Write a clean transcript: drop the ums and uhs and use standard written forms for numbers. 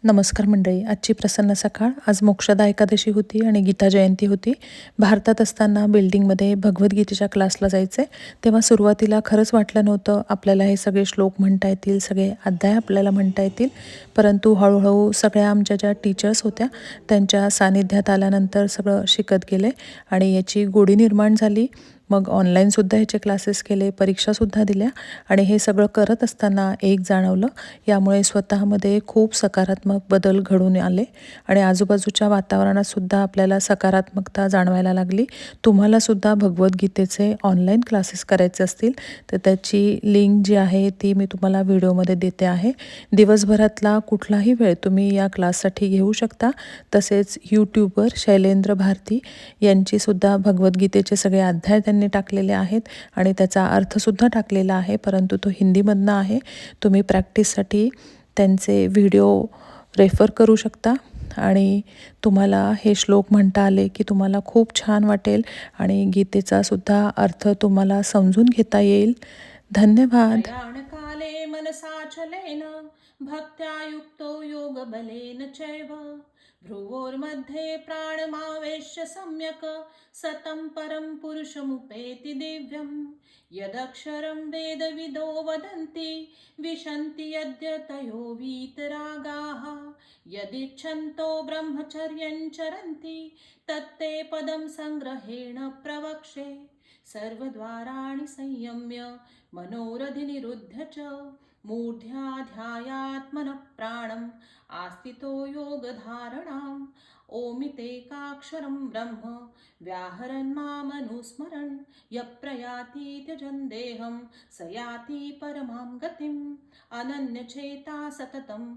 नमस्कार मंडळी. आजची प्रसन्न सकाळ. आज मोक्षदा एकादशी होती आणि गीता जयंती होती. भारतात असताना बिल्डिंगमध्ये भगवद्गीतेच्या क्लासला जायचे, तेव्हा सुरुवातीला खरंच वाटलं नव्हतं आपल्याला हे सगळे श्लोक म्हणता येतील, सगळे अध्याय आपल्याला म्हणता येतील. परंतु हळूहळू सगळ्या आमच्या ज्या टीचर्स होत्या त्यांच्या सानिध्यात आल्यानंतर सगळं शिकत गेले आणि याची गोडी निर्माण झाली. मग ऑनलाईनसुद्धा ह्याचे क्लासेस केले, परीक्षासुद्धा दिल्या आणि हे सगळं करत असताना एक जाणवलं, यामुळे स्वतःमध्ये खूप सकारात्मक बदल घडून आले आणि आजूबाजूच्या वातावरणातसुद्धा आपल्याला सकारात्मकता जाणवायला लागली. तुम्हालासुद्धा भगवद्गीतेचे ऑनलाईन क्लासेस करायचे असतील तर त्याची लिंक जी आहे ती मी तुम्हाला व्हिडिओमध्ये देते आहे. दिवसभरातला कुठलाही वेळ तुम्ही या क्लाससाठी घेऊ शकता. तसेच यूट्यूबवर शैलेंद्र भारती यांचीसुद्धा भगवद्गीतेचे सगळे अध्याय त्यांनी टाकलेले आहेत आणि त्याचा अर्थसुद्धा टाकलेला आहे, परंतु तो हिंदीमधनं आहे. तुम्ही प्रॅक्टिससाठी त्यांचे व्हिडिओ रेफर करू शकता आणि तुम्हाला हे श्लोक म्हणता आले की तुम्हाला खूप छान वाटेल आणि गीतेचा सुद्धा अर्थ तुम्हाला समजून घेता येईल. धन्यवाद. प्रयाणकाले मनसाचलेन भक्त्या युक्तो योगबलेन चैव भ्रुवोर्मध्ये प्राणमावेश्य सम्यक् सतं परं पुरुषमुपेति दिव्यं यदक्षरं वेदविदो वदन्ति विशन्ति यद्यतयो वीतरागाः यदिच्छन्तो ब्रह्मचर्यं चरन्ति तत्ते पदं संग्रहेण प्रवक्षे सर्वद्वाराणि संयम्य मनोरथि निरुध्य च मूढ्याध्यायात्मनः प्राणम् आस्थितो योगधारणाम् ओमितेकाक्षरं ब्रह्म व्याहरन् मामनुस्मरन् यः प्रयाति त्यजन् देहं स याति परमां गतिम् अनन्यचेता सततम्